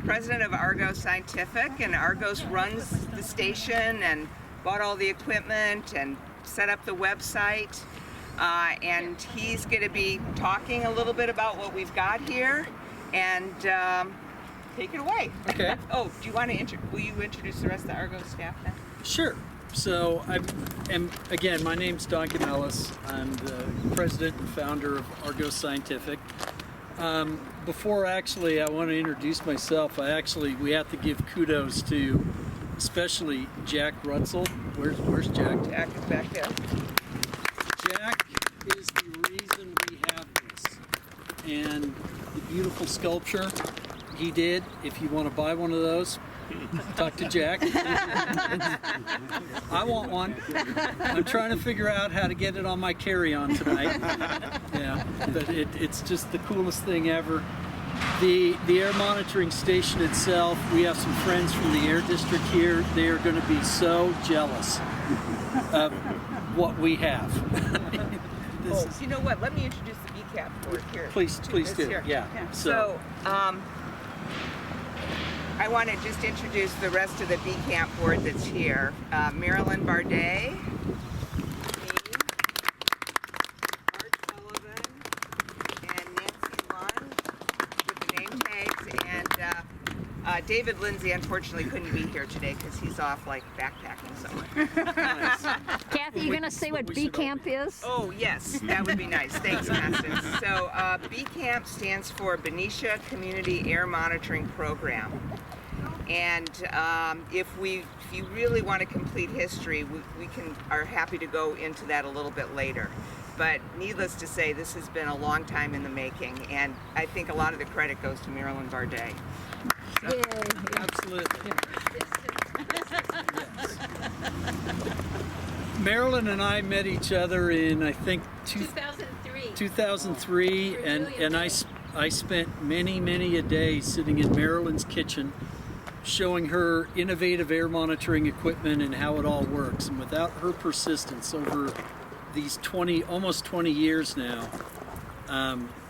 president of Argo Scientific, and Argos runs the station and bought all the equipment and set up the website. And he's going to be talking a little bit about what we've got here, and take it away. Okay. Oh, do you want to will you introduce the rest of the Argos staff then? Sure. So again, my name's Don Gamelis. I'm the president and founder of Argos Scientific. Before I want to introduce myself, we have to give kudos to especially Jack Rutzel. Where's Jack? Jack is back there. Jack is the reason we have this. And the beautiful sculpture he did, if you want to buy one of those, talk to Jack. I want one. I'm trying to figure out how to get it on my carry-on tonight. Yeah, but it's just the coolest thing ever. The air monitoring station itself, we have some friends from the air district here. They are going to be so jealous of what we have. You know what? Let me introduce the BCAP board here. Please do. Here. Yeah. So I want to just introduce the rest of the BCAP board that's here. Marilyn Bardet, me, Art Sullivan, and Nancy Lund with the name tags, and David Lindsay unfortunately couldn't be here today because he's off like backpacking somewhere. Nice. Kathy, you going to say what B-Camp is? Oh, yes, that would be nice. Thanks, Constance. So B-Camp stands for Benicia Community Air Monitoring Program. And if you really want a complete history, we are happy to go into that a little bit later. But needless to say, this has been a long time in the making, and I think a lot of the credit goes to Marilyn Bardet. So. Yay. Absolutely. Marilyn and I met each other in, I think, 2003, and I spent many a day sitting in Marilyn's kitchen showing her innovative air monitoring equipment and how it all works. And without her persistence over these almost 20 years now,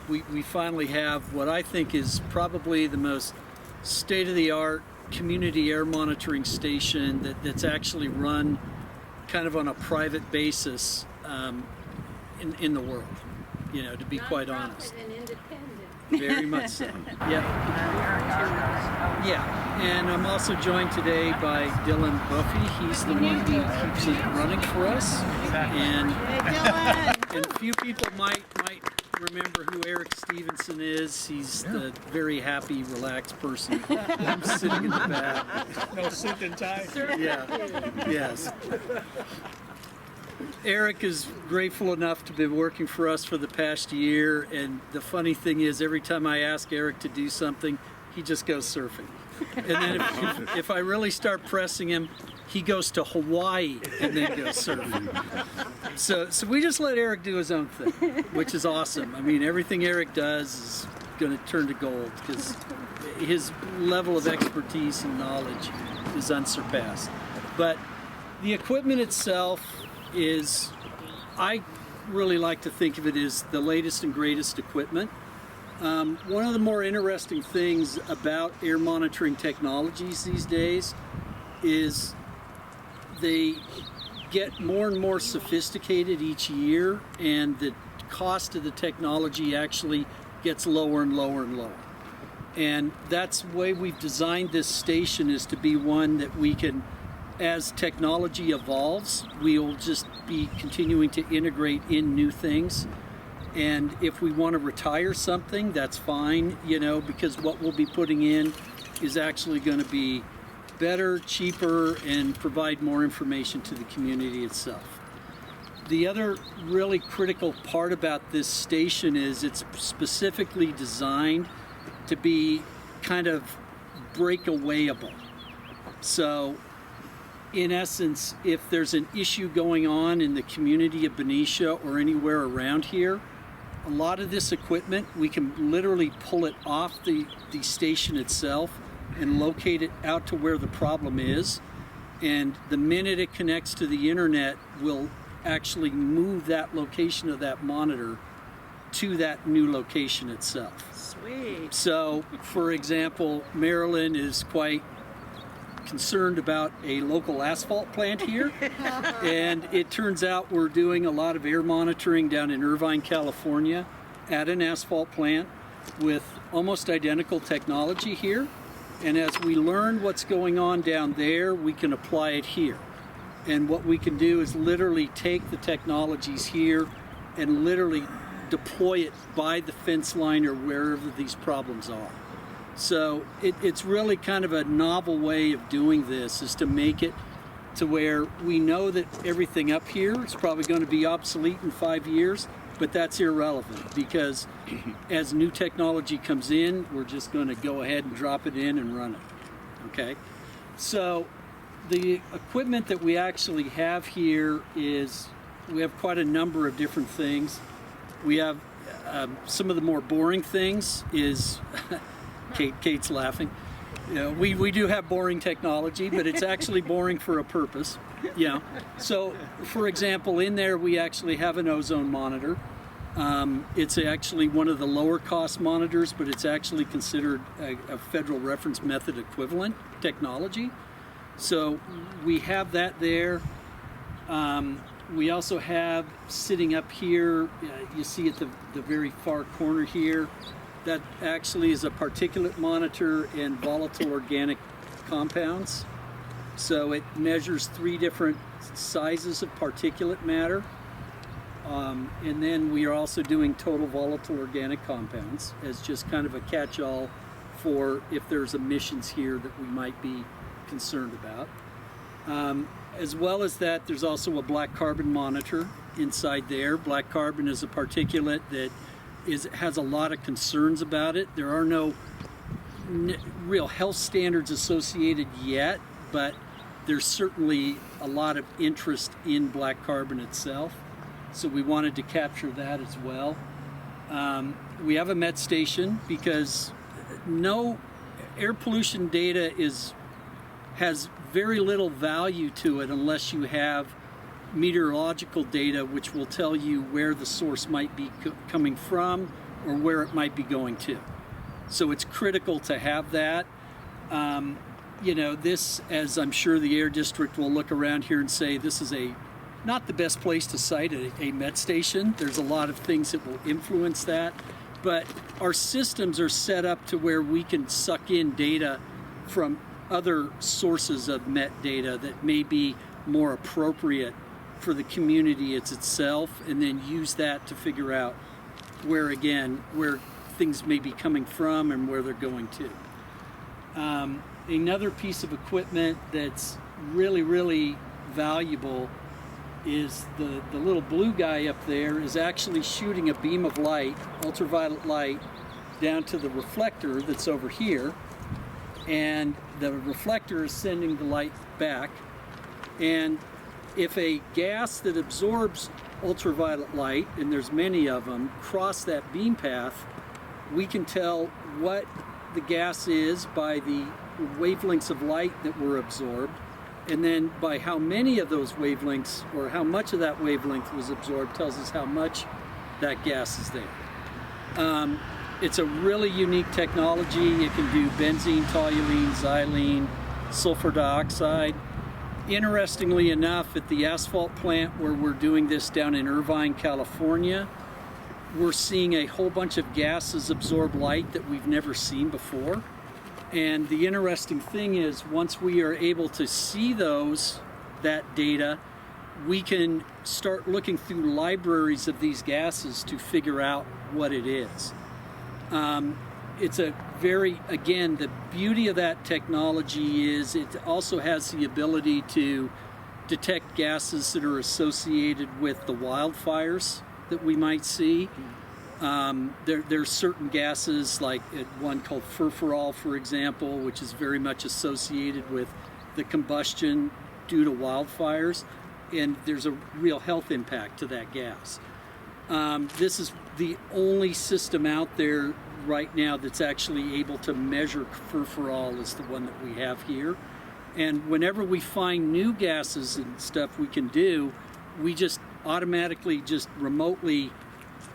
we finally have what I think is probably the most state-of-the-art community air monitoring station that's actually run kind of on a private basis in the world, to be quite honest. And independent. Very much so. Yeah. Yeah. And I'm also joined today by Dylan Buffy. He's the one who keeps it running for us. And a few people might remember who Eric Stevenson is. He's the very happy, relaxed person. I'm sitting in the back. No suit and tie. Yeah. Yes. Eric is grateful enough to be working for us for the past year, and the funny thing is, every time I ask Eric to do something, he just goes surfing. And then if I really start pressing him, he goes to Hawaii and then goes surfing. So we just let Eric do his own thing, which is awesome. I mean, everything Eric does is going to turn to gold because his level of expertise and knowledge is unsurpassed. But the equipment itself is, I really like to think of it as the latest and greatest equipment. One of the more interesting things about air monitoring technologies these days is they get more and more sophisticated each year, and the cost of the technology actually gets lower and lower and lower. And that's the way we've designed this station, is to be one that we can, as technology evolves, we'll just be continuing to integrate in new things. And if we want to retire something, that's fine, because what we'll be putting in is actually going to be better, cheaper, and provide more information to the community itself. The other really critical part about this station is it's specifically designed to be kind of breakawayable. So in essence, if there's an issue going on in the community of Benicia or anywhere around here, a lot of this equipment, we can literally pull it off the station itself and locate it out to where the problem is. And the minute it connects to the internet, we'll actually move that location of that monitor to that new location itself. Sweet. So, for example, Marilyn is quite concerned about a local asphalt plant here, and it turns out we're doing a lot of air monitoring down in Irvine, California, at an asphalt plant with almost identical technology here. And as we learn what's going on down there, we can apply it here. And what we can do is literally take the technologies here and literally deploy it by the fence line or wherever these problems are. So it's really kind of a novel way of doing this, is to make it to where we know that everything up here is probably going to be obsolete in 5 years, but that's irrelevant, because as new technology comes in, we're just going to go ahead and drop it in and run it. Okay? So the equipment that we actually have here is, we have quite a number of different things. We have some of the more boring things is, Kate's laughing. You know, we do have boring technology, but it's actually boring for a purpose. You know, so for example, in there we actually have an ozone monitor. It's actually one of the lower cost monitors, but it's actually considered a federal reference method equivalent technology. So we have that there. We also have, sitting up here, you see at the very far corner here, that actually is a particulate monitor and volatile organic compounds. So it measures 3 different sizes of particulate matter. And then we are also doing total volatile organic compounds as just kind of a catch-all for if there's emissions here that we might be concerned about. As well as that, there's also a black carbon monitor inside there. Black carbon is a particulate that has a lot of concerns about it. There are no real health standards associated yet, but there's certainly a lot of interest in black carbon itself. So we wanted to capture that as well. We have a MET station because no air pollution data has very little value to it unless you have meteorological data which will tell you where the source might be coming from or where it might be going to. So it's critical to have that. You know, this, as I'm sure the Air District will look around here and say, this is not the best place to site a MET station. There's a lot of things that will influence that, but our systems are set up to where we can suck in data from other sources of MET data that may be more appropriate for the community itself, and then use that to figure out where things may be coming from and where they're going to. Another piece of equipment that's really, really valuable is the little blue guy up there is actually shooting a beam of light, ultraviolet light, down to the reflector that's over here, and the reflector is sending the light back. And if a gas that absorbs ultraviolet light, and there's many of them, cross that beam path, we can tell what the gas is by the wavelengths of light that were absorbed, and then by how many of those wavelengths, or how much of that wavelength was absorbed, tells us how much that gas is there. It's a really unique technology. It can do benzene, toluene, xylene, sulfur dioxide. Interestingly enough, at the asphalt plant where we're doing this down in Irvine, California, we're seeing a whole bunch of gases absorb light that we've never seen before. And the interesting thing is, once we are able to see that data, we can start looking through libraries of these gases to figure out what it is. It's again, the beauty of that technology is it also has the ability to detect gases that are associated with the wildfires that we might see. There's certain gases, like one called furfural, for example, which is very much associated with the combustion due to wildfires, and there's a real health impact to that gas. This is the only system out there right now that's actually able to measure furfural, is the one that we have here. And whenever we find new gases and stuff we can do, we just automatically just remotely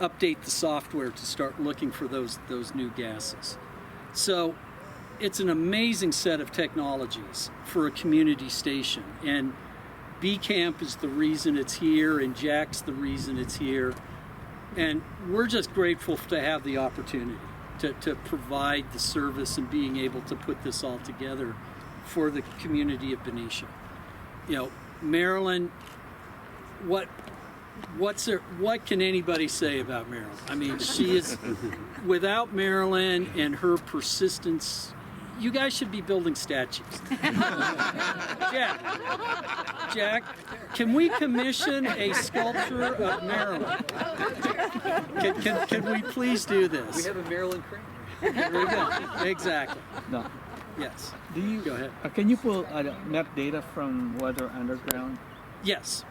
update the software to start looking for those new gases. So it's an amazing set of technologies for a community station, and B Camp is the reason it's here, and Jack's the reason it's here, and we're just grateful to have the opportunity to provide the service and being able to put this all together for the community of Benicia. You know, Marilyn, what can anybody say about Marilyn? I mean, she is, without Marilyn and her persistence, you guys should be building statues. Jack, can we commission a sculpture of Marilyn? Can we please do this? We have a Marilyn crane. There we go. Exactly. No. Yes. Do you Go ahead. Can you pull map data from Weather Underground? Yes.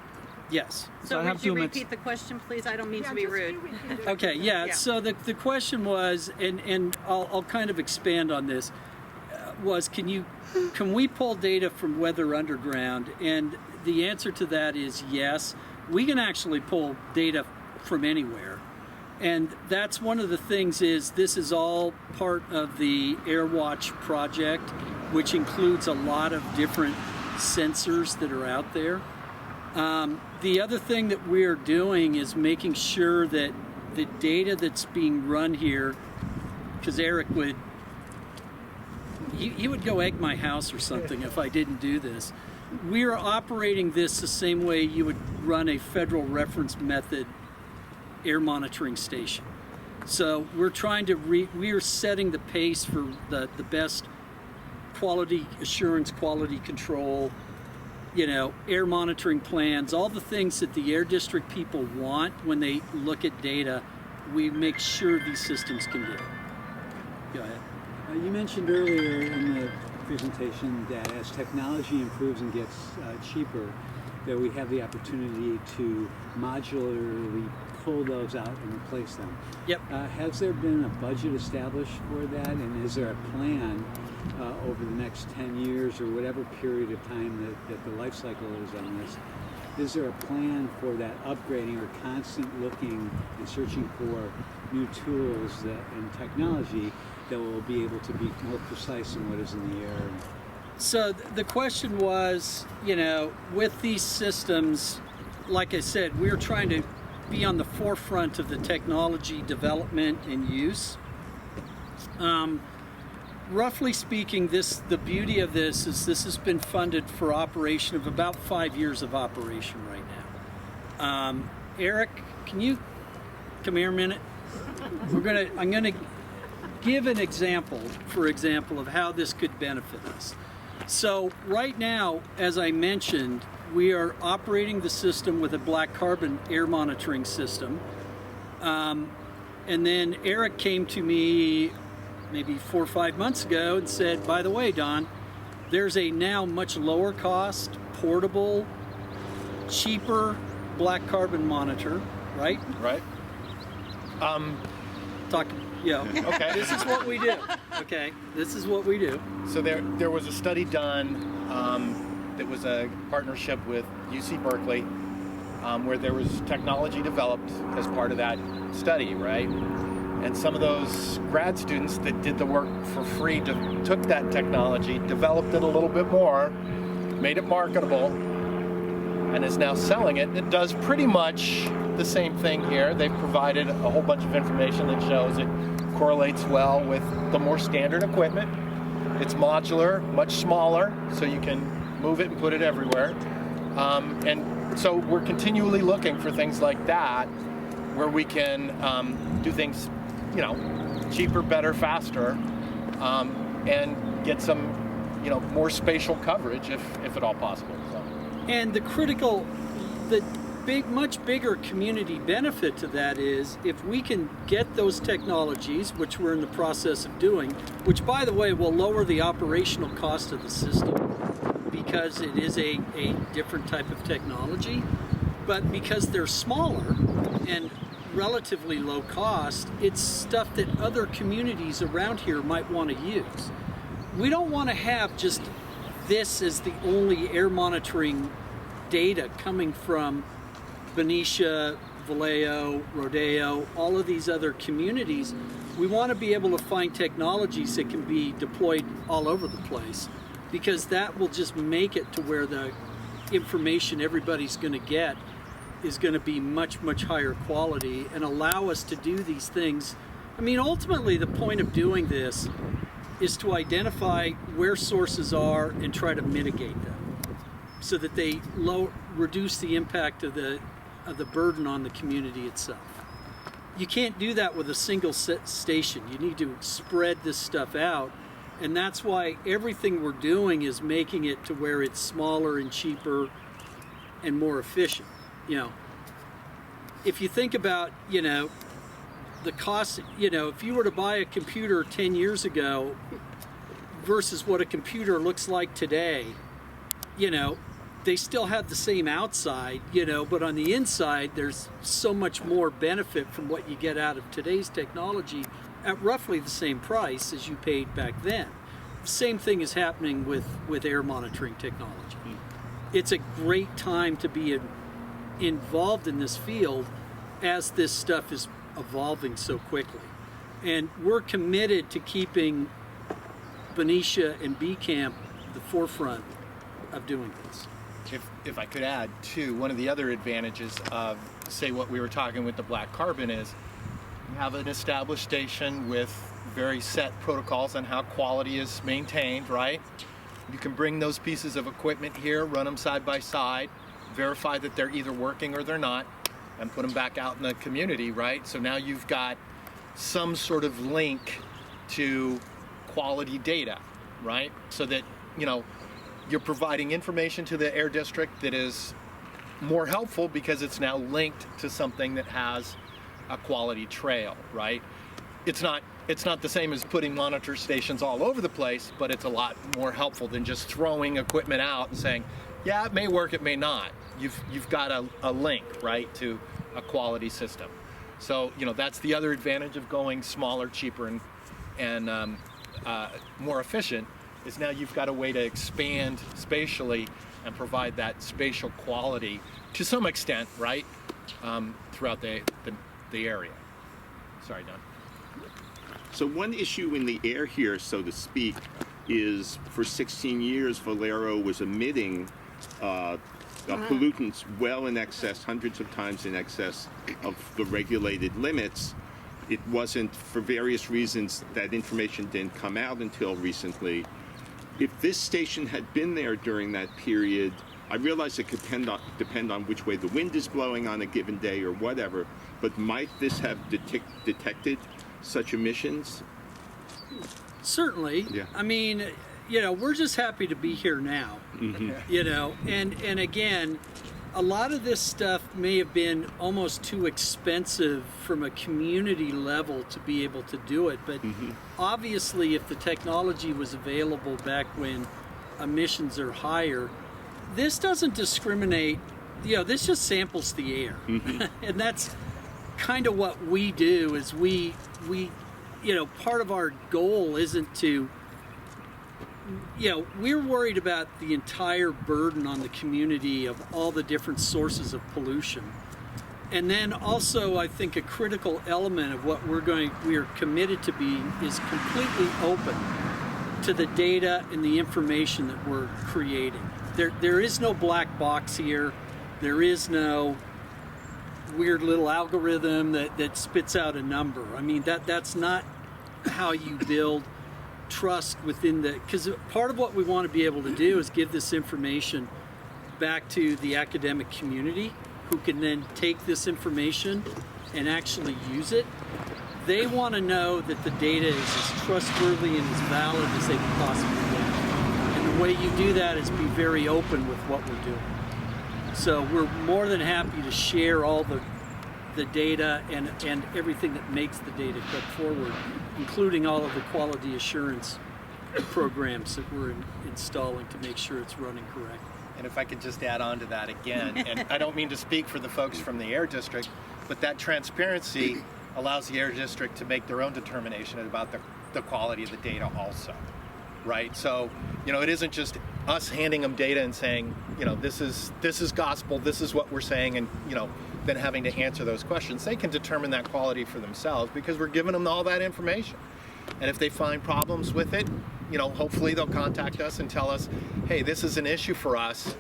Yes. So I So have would you 2 minutes. repeat the question, please? I don't mean to be rude. Okay, yeah. Yeah. So the question was, and I'll kind of expand on this, was can we pull data from Weather Underground? And the answer to that is yes. We can actually pull data from anywhere. And that's one of the things is this is all part of the AirWatch project, which includes a lot of different sensors that are out there. The other thing that we're doing is making sure that the data that's being run here, because Eric would, he would go egg my house or something if I didn't do this. We are operating this the same way you would run a federal reference method air monitoring station. So we're trying to, we are setting the pace for the best quality assurance, quality control, you know, air monitoring plans, all the things that the air district people want when they look at data, we make sure these systems can do. Go ahead. You mentioned earlier in the presentation that as technology improves and gets cheaper, that we have the opportunity to modularly pull those out and replace them. Yep. Has there been a budget established for that, and is there a plan over the next 10 years or whatever period of time that the life cycle is on this? Is there a plan for that upgrading or constant looking and searching for new tools and technology that will be able to be more precise in what is in the air? So the question was, you know, with these systems, like I said, we're trying to be on the forefront of the technology development and use. Roughly speaking, the beauty of this is this has been funded for operation of about 5 years of operation right now. Eric, can you come here a minute? I'm gonna give an example, for example, of how this could benefit us. So right now, as I mentioned, we are operating the system with a black carbon air monitoring system. And then Eric came to me maybe 4 or 5 months ago and said, by the way, Don, there's a now much lower cost, portable, cheaper black carbon monitor, right? Right. Okay. This is what we do. Okay, this is what we do. So there was a study done that was a partnership with UC Berkeley where there was technology developed as part of that study, right? And some of those grad students that did the work for free took that technology, developed it a little bit more, made it marketable, and is now selling it. It does pretty much the same thing here. They've provided a whole bunch of information that shows it correlates well with the more standard equipment. It's modular, much smaller, so you can move it and put it everywhere. And so we're continually looking for things like that where we can do things, you know, cheaper, better, faster, and get some, you know, more spatial coverage if at all possible. So. And the much bigger community benefit to that is if we can get those technologies, which we're in the process of doing, which by the way will lower the operational cost of the system because it is a different type of technology, but because they're smaller and relatively low cost, it's stuff that other communities around here might want to use. We don't want to have just this as the only air monitoring data coming from Benicia, Vallejo, Rodeo, all of these other communities, we want to be able to find technologies that can be deployed all over the place, because that will just make it to where the information everybody's going to get is going to be much, much higher quality and allow us to do these things. I mean, ultimately, the point of doing this is to identify where sources are and try to mitigate them so that they reduce the impact of the burden on the community itself. You can't do that with a single station. You need to spread this stuff out, and that's why everything we're doing is making it to where it's smaller and cheaper and more efficient. You know, if you think about, you know, the cost, you know, if you were to buy a computer 10 years ago versus what a computer looks like today, you know, they still have the same outside, you know, but on the inside, there's so much more benefit from what you get out of today's technology at roughly the same price as you paid back then. Same thing is happening with air monitoring technology. It's a great time to be involved in this field as this stuff is evolving so quickly. And we're committed to keeping Benicia and B Camp the forefront of doing this. If I could add too, one of the other advantages of, say, what we were talking with the black carbon is you have an established station with very set protocols on how quality is maintained, right? You can bring those pieces of equipment here, run them side by side, verify that they're either working or they're not, and put them back out in the community, right? So now you've got some sort of link to quality data, right? So that, you know, you're providing information to the air district that is more helpful because it's now linked to something that has a quality trail, right? It's not the same as putting monitor stations all over the place, but it's a lot more helpful than just throwing equipment out and saying, yeah, it may work, it may not. You've got a link, right, to a quality system. So, you know, that's the other advantage of going smaller, cheaper, and more efficient, is now you've got a way to expand spatially and provide that spatial quality to some extent, right, throughout the area. Sorry, Don. So one issue in the air here, so to speak, is for 16 years Valero was emitting pollutants well in excess, hundreds of times in excess of the regulated limits. It wasn't, for various reasons, that information didn't come out until recently. If this station had been there during that period, I realize it could depend on which way the wind is blowing on a given day or whatever, but might this have detected such emissions? Certainly. Yeah. I mean, you know, we're just happy to be here now. Mm-hmm. You know, and again, a lot of this stuff may have been almost too expensive from a community level to be able to do it, but obviously if the technology was available back when emissions are higher, this doesn't discriminate. You know, this just samples the air. And that's kind of what we do, is we you know, part of our goal isn't to, you know, we're worried about the entire burden on the community of all the different sources of pollution. And then also, I think a critical element of what we are committed to be is completely open to the data and the information that we're creating. There is no black box here. There is no weird little algorithm that spits out a number. I mean, that's not how you build trust within because part of what we want to be able to do is give this information back to the academic community, who can then take this information and actually use it. They want to know that the data is as trustworthy and as valid as they can possibly be. And the way you do that is be very open with what we're doing. So we're more than happy to share all the data and everything that makes the data go forward, including all of the quality assurance programs that we're installing to make sure it's running correctly. And if I could just add on to that again, and I don't mean to speak for the folks from the Air District, but that transparency allows the Air District to make their own determination about the quality of the data also, right? So, you know, it isn't just us handing them data and saying, this is gospel, this is what we're saying, and then having to answer those questions. They can determine that quality for themselves because we're giving them all that information. And if they find problems with it, hopefully they'll contact us and tell us, hey, this is an issue for us,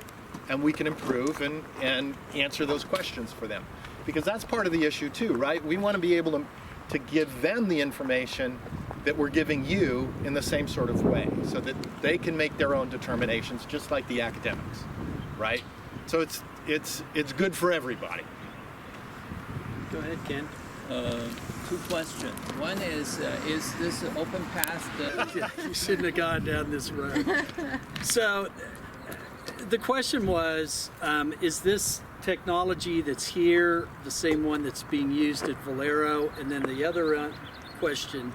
and we can improve and answer those questions for them. Because that's part of the issue too, right? We want to be able to give them the information that we're giving you in the same sort of way, so that they can make their own determinations, just like the academics, right? So it's good for everybody. Go ahead, Ken. Two questions. One is this open path? You shouldn't have gone down this road. So the question was, is this technology that's here the same one that's being used at Valero? And then the other question,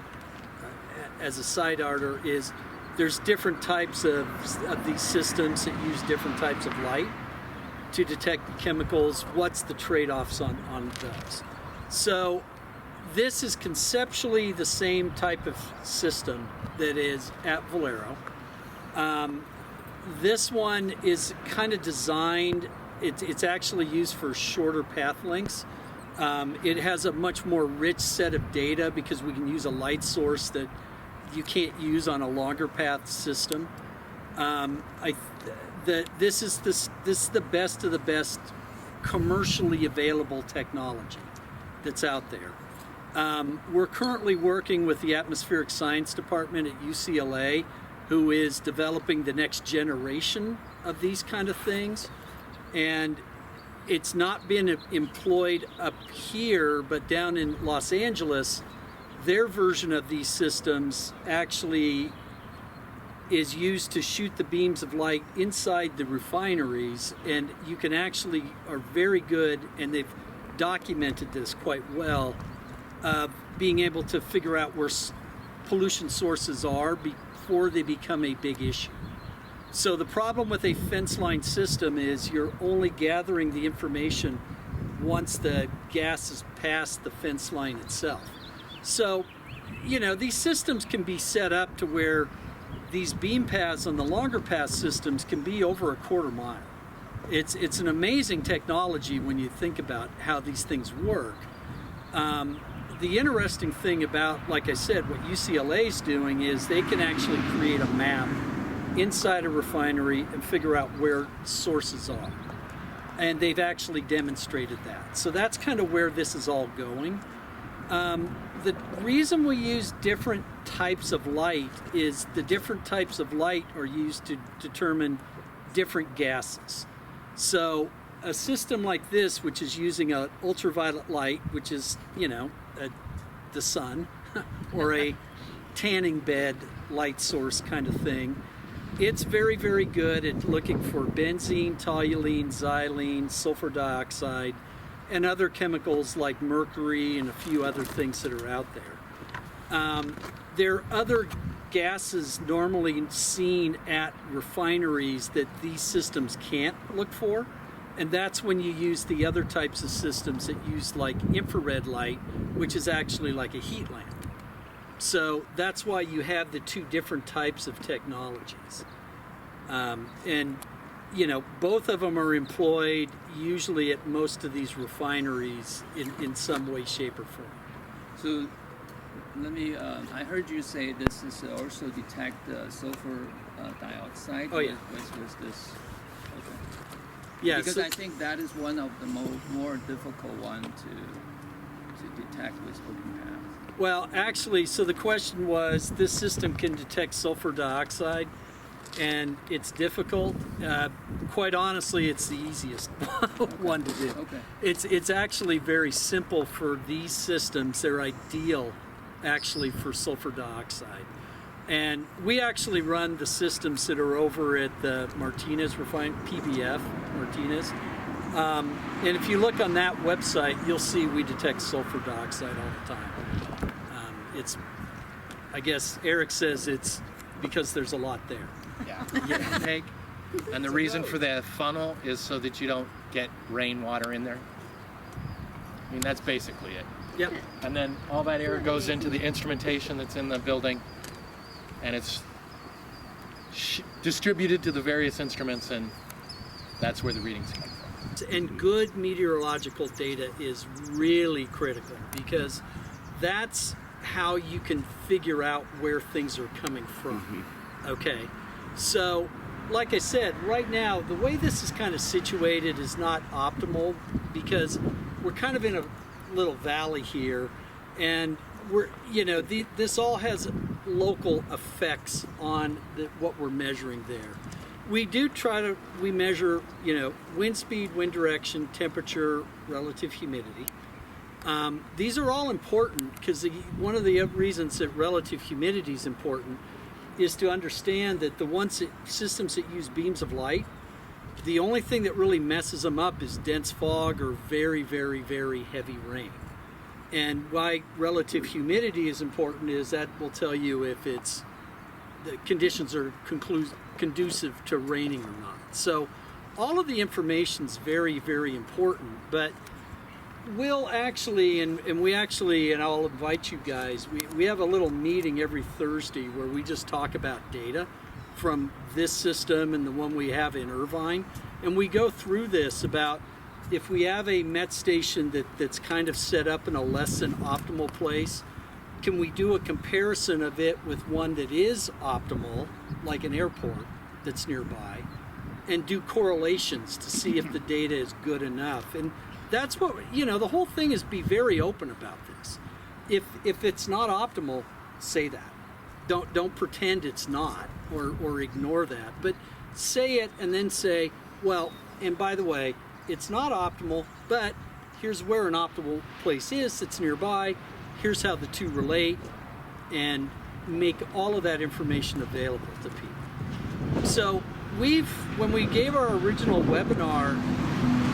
as a side order, is there's different types of these systems that use different types of light to detect chemicals. What's the trade-offs on those? So this is conceptually the same type of system that is at Valero. This one is kind of designed, it's actually used for shorter path lengths. It has a much more rich set of data because we can use a light source that you can't use on a longer path system. This is the best of the best commercially available technology that's out there. We're currently working with the Atmospheric Science Department at UCLA, who is developing the next generation of these kind of things. And it's not been employed up here, but down in Los Angeles, their version of these systems actually is used to shoot the beams of light inside the refineries, and you can actually are very good, and they've documented this quite well, being able to figure out where pollution sources are before they become a big issue. So the problem with a fence line system is you're only gathering the information once the gas is past the fence line itself. So, these systems can be set up to where these beam paths on the longer path systems can be over a quarter mile. It's an amazing technology when you think about how these things work. The interesting thing about, like I said, what UCLA is doing is they can actually create a map inside a refinery and figure out where sources are. And they've actually demonstrated that. So that's kind of where this is all going. The reason we use different types of light is the different types of light are used to determine different gases. So a system like this, which is using an ultraviolet light, which is, the sun, or a tanning bed light source kind of thing, it's very, very good at looking for benzene, toluene, xylene, sulfur dioxide, and other chemicals like mercury and a few other things that are out there. There are other gases normally seen at refineries that these systems can't look for, and that's when you use the other types of systems that use like infrared light, which is actually like a heat lamp. So that's why you have the two different types of technologies. And both of them are employed usually at most of these refineries in some way, shape, or form. So let me, I heard you say this is also detect sulfur dioxide. Oh, yeah. with this. Okay. Yeah, because so, I think that is one of the more difficult one to detect with open path. well, actually, so the question was, this system can detect sulfur dioxide, and it's difficult. Quite honestly, it's the easiest one to do. Okay. It's actually very simple for these systems. They're ideal, actually, for sulfur dioxide. And we actually run the systems that are over at the Martinez PBF, Martinez. And if you look on that website, you'll see we detect sulfur dioxide all the time. I guess Eric says it's because there's a lot there. Yeah. Hank, and the reason for the funnel is so that you don't get rainwater in there. I mean, that's basically it. Yep. And then all that air goes into the instrumentation that's in the building, and it's distributed to the various instruments, and that's where the readings come from. And good meteorological data is really critical because that's how you can figure out where things are coming from. Okay, so like I said, right now the way this is kind of situated is not optimal because we're kind of in a little valley here, and we're, you know, this all has local effects on what we're measuring there. We do we measure, you know, wind speed, wind direction, temperature, relative humidity. These are all important because one of the reasons that relative humidity is important is to understand that systems that use beams of light, the only thing that really messes them up is dense fog or very, very, very heavy rain. And why relative humidity is important is that will tell you if the conditions are conducive to raining or not. So all of the information is very, very important, but we'll actually, and I'll invite you guys, we have a little meeting every Thursday where we just talk about data from this system and the one we have in Irvine, and we go through this about if we have a Met station that's kind of set up in a less than optimal place, can we do a comparison of it with one that is optimal, like an airport that's nearby, and do correlations to see if the data is good enough. And that's what, you know, the whole thing is be very open about this. If it's not optimal, say that. Don't pretend it's not or ignore that, but say it and then say, well, and by the way, it's not optimal, but here's where an optimal place is that's nearby. Here's how the two relate, and make all of that information available to people. So when we gave our original webinar,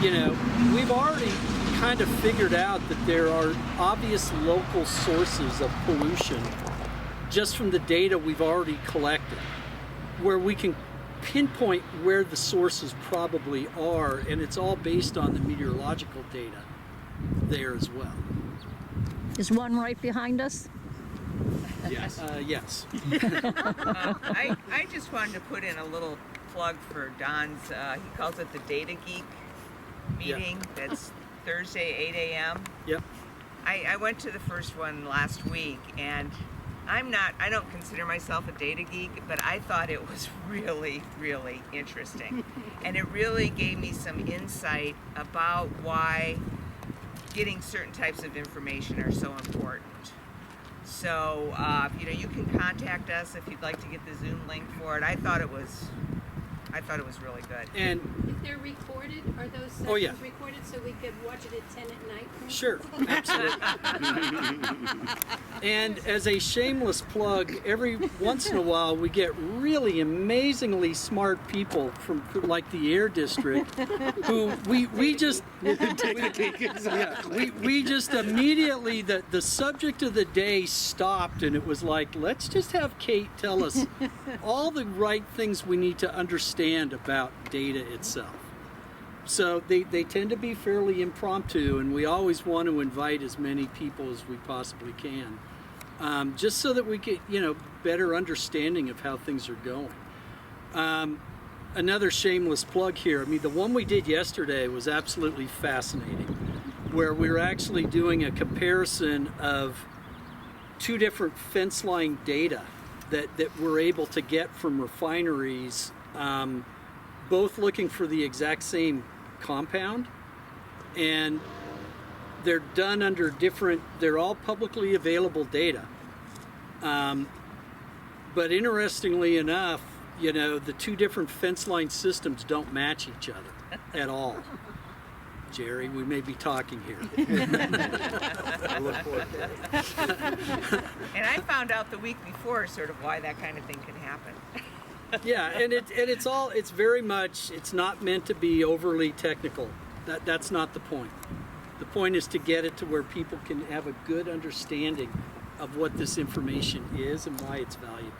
you know, we've already kind of figured out that there are obvious local sources of pollution just from the data we've already collected, where we can pinpoint where the sources probably are, and it's all based on the meteorological data there as well. Is one right behind us? Yes. Yes. I just wanted to put in a little plug for Don's, he calls it the Data Geek meeting. Yeah. That's Thursday, 8 a.m. Yep. I went to the first one last week, and I don't consider myself a data geek, but I thought it was really, really interesting. And it really gave me some insight about why getting certain types of information are so important. So, you know, you can contact us if you'd like to get the Zoom link for it. I thought it was really good. And if they're recorded, are those sessions recorded so we could watch it at 10 at night? sure, absolutely. And as a shameless plug, every once in a while we get really amazingly smart people from like the Air District who we just we just immediately the subject of the day stopped, and it was like, let's just have Kate tell us all the right things we need to understand about data itself. So they tend to be fairly impromptu, and we always want to invite as many people as we possibly can, just so that we get, you know, better understanding of how things are going. Another shameless plug here. I mean, the one we did yesterday was absolutely fascinating, where we were actually doing a comparison of two different fence line data that we're able to get from refineries, both looking for the exact same compound, and they're done under they're all publicly available data. But interestingly enough, you know, the two different fence line systems don't match each other at all. Jerry, we may be talking here. I look forward to it. And I found out the week before sort of why that kind of thing can happen. Yeah, and it's very much, it's not meant to be overly technical. That's not the point. The point is to get it to where people can have a good understanding of what this information is and why it's valuable.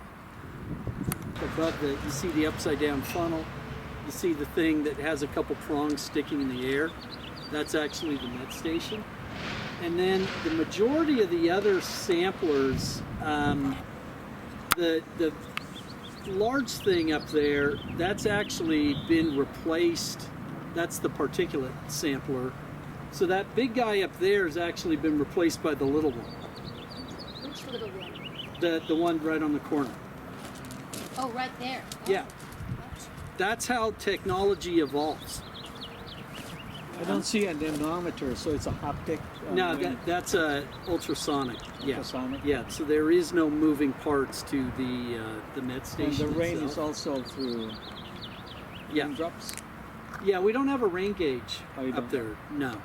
Above you see the upside down funnel. You see the thing that has a couple prongs sticking in the air. That's actually the Met station. And then the majority of the other samplers, the large thing up there, that's actually been replaced. That's the particulate sampler. So that big guy up there has actually been replaced by the little one. Which little one? The one right on the corner. Oh, right there. Oh. Yeah. That's how technology evolves. I don't see an anemometer, so it's a haptic. No, that's a ultrasonic. Yeah. Ultrasonic? Yeah. So there is no moving parts to the med And station. the rain itself. is also through Yeah. raindrops. Yeah, we don't have a rain gauge Oh, you up don't? there. No.